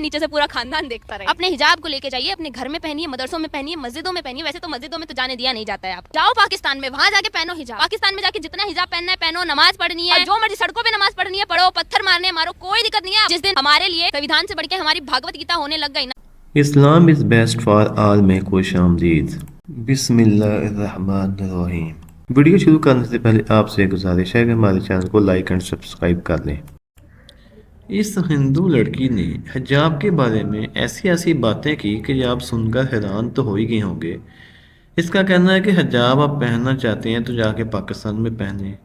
नीचे से पूरा खानदान देखता रहे। अपने हिजाब को लेके जाइए, अपने घर में पहनिए, मदरसों में पहनिए, मस्जिदों में पहनिए। वैसे तो मस्जिदों में तो जाने दिया नहीं जाता है। आप जाओ पाकिस्तान में, वहाँ जाके पहनो हिजाब। पाकिस्तान में जाके जितना हिजाब पहनना है पहनो, नमाज पढ़नी है, जो मर्जी सड़कों पे नमाज पढ़नी है पढ़ो, पत्थर मारने मारो, कोई दिक्कत नहीं है। जिस दिन हमारे लिए संविधान से बढ़ के हमारी भागवत गीता होने लग गई ना, इस्लाम इज़ बेस्ट फॉर ऑल में खुश आमदीद। बिस्मिल्लाहिर्रहमानिर्रहीम। वीडियो शुरू करने से पहले आपसे गुजारिश है कि हमारे चैनल को लाइक एंड सब्सक्राइब कर लें। इस हिंदू लड़की ने हिजाब के बारे में ऐसी ऐसी बातें की कि आप सुनकर हैरान तो हो ही गए होंगे। इसका कहना है कि हिजाब आप पहनना चाहते हैं तो जाके पाकिस्तान में पहने।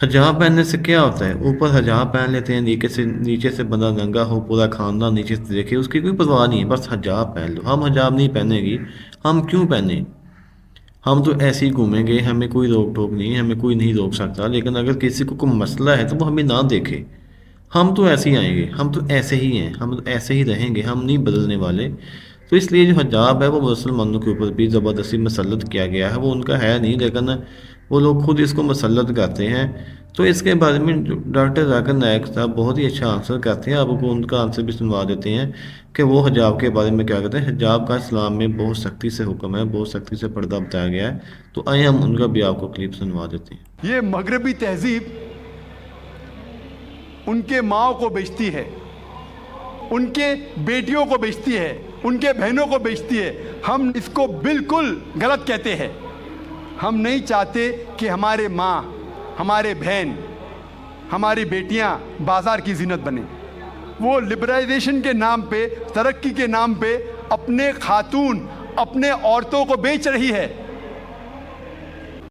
हिजाब पहनने से क्या होता है? ऊपर हिजाब पहन लेते हैं, नीचे से बंदा नंगा हो, पूरा खानदान नीचे से देखे, उसकी कोई परवाह नहीं है, बस हिजाब पहन लो। हम हिजाब नहीं पहनेगी, हम क्यों पहने? हम तो ऐसे ही घूमेंगे, हमें कोई रोक टोक नहीं है, हमें कोई नहीं रोक सकता। लेकिन अगर किसी को कोई मसला है तो वो हमें ना देखे। हम तो ऐसे ही आएंगे, हम तो ऐसे ही हैं, हम तो ऐसे ही रहेंगे, हम नहीं बदलने वाले। तो इसलिए जो हिजाब है वो मुसलमानों के ऊपर भी ज़बरदस्ती मसलत किया गया है। वो उनका है नहीं, लेकिन वो लोग खुद इसको मसलत करते हैं। तो इसके बारे में डॉक्टर जाकिर नायक साहब बहुत ही अच्छा आंसर करते हैं। आपको उनका आंसर भी सुनवा देते हैं कि वो हिजाब के बारे में क्या कहते हैं। हिजाब का इस्लाम में बहुत सख्ती से हुक्म है, बहुत सख्ती से पर्दा बताया गया है। तो आइए हम उनका भी आपको क्लिप सुनवा देते हैं। ये मगरबी तहजीब उनके माओ को बेचती है, उनके बेटियों को बेचती है, उनके बहनों को बेचती है। हम इसको बिल्कुल गलत कहते हैं। हम नहीं चाहते कि हमारे माँ, हमारे बहन, हमारी बेटियाँ बाजार की जीनत बने। वो लिबरलाइजेशन के नाम पे, तरक्की के नाम पे अपने खातून, अपने औरतों को बेच रही है।